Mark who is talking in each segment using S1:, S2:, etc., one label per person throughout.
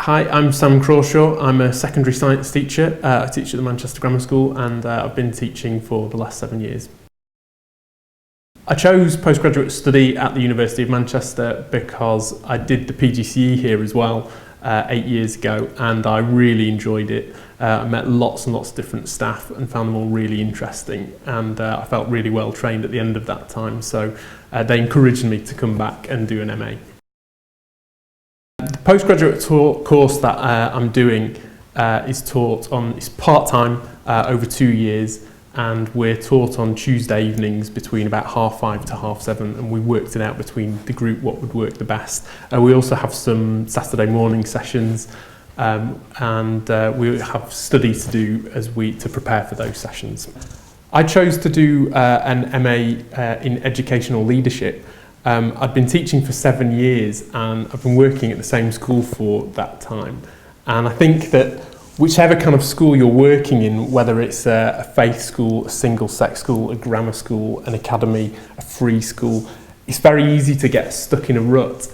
S1: Hi, I'm Sam Crawshaw. I'm a secondary science teacher. I teach at the Manchester Grammar School and I've been teaching for the last 7 years. I chose postgraduate study at the University of Manchester because I did the PGCE here as well 8 years ago, and I really enjoyed it. I met lots and lots of different staff and found them all really interesting, and I felt really well trained at the end of that time, so they encouraged me to come back and do an MA. The postgraduate course that I'm doing is part-time over 2 years, and we're taught on Tuesday evenings between about 5:30 to 7:30, and we worked it out between the group what would work the best. We also have some Saturday morning sessions, and we have study to do to prepare for those sessions. I chose to do an MA in educational leadership. I'd been teaching for 7 years and I've been working at the same school for that time, and I think that whichever kind of school you're working in, whether it's a faith school, a single-sex school, a grammar school, an academy, a free school, it's very easy to get stuck in a rut.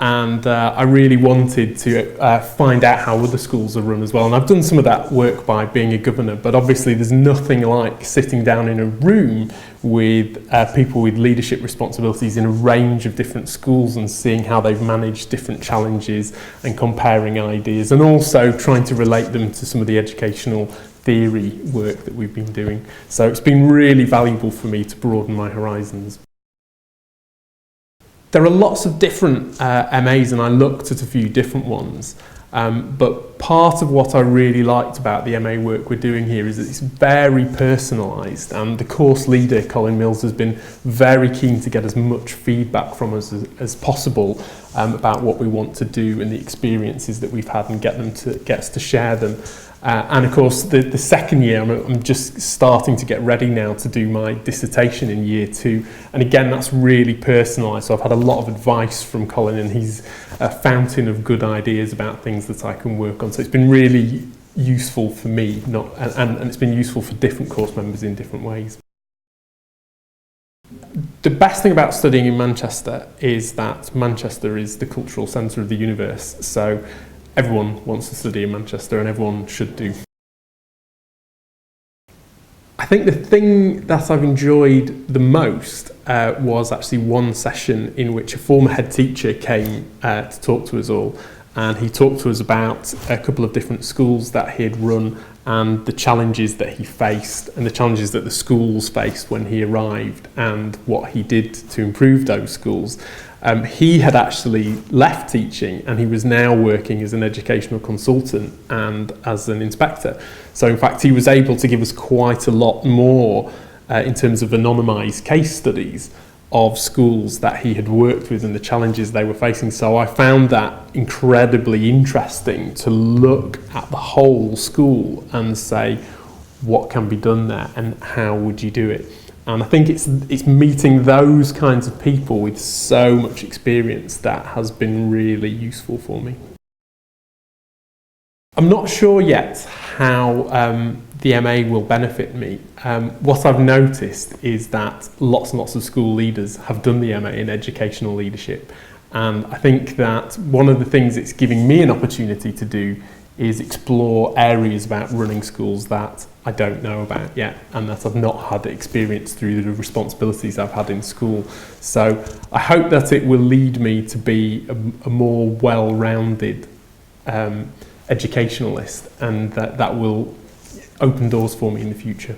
S1: And I really wanted to find out how other schools are run as well. And I've done some of that work by being a governor, but obviously there's nothing like sitting down in a room with people with leadership responsibilities in a range of different schools and seeing how they've managed different challenges and comparing ideas, and also trying to relate them to some of the educational theory work that we've been doing. So it's been really valuable for me to broaden my horizons. There are lots of different MAs, and I looked at a few different ones, but part of what I really liked about the MA work we're doing here is that it's very personalised, and the course leader, Colin Mills, has been very keen to get as much feedback from us as possible about what we want to do and the experiences that we've had, and get us to share them. And of course, the second year, I'm just starting to get ready now to do my dissertation in year 2. And again, that's really personalised. So I've had a lot of advice from Colin, and he's a fountain of good ideas about things that I can work on. So it's been really useful for me, and it's been useful for different course members in different ways. The best thing about studying in Manchester is that Manchester is the cultural centre of the universe. So everyone wants to study in Manchester, and everyone should do. I think the thing that I've enjoyed the most was actually one session in which a former head teacher came to talk to us all, and he talked to us about a couple of different schools that he had run and the challenges that he faced and the challenges that the schools faced when he arrived and what he did to improve those schools. He had actually left teaching, and he was now working as an educational consultant and as an inspector. So in fact, he was able to give us quite a lot more in terms of anonymised case studies of schools that he had worked with and the challenges they were facing. So I found that incredibly interesting to look at the whole school and say, what can be done there and how would you do it? And I think it's meeting those kinds of people with so much experience that has been really useful for me. I'm not sure yet how the MA will benefit me. What I've noticed is that lots and lots of school leaders have done the MA in educational leadership, and I think that one of the things it's giving me an opportunity to do is explore areas about running schools that I don't know about yet, and that I've not had experience through the responsibilities I've had in school. So I hope that it will lead me to be a more well-rounded educationalist, and that will open doors for me in the future.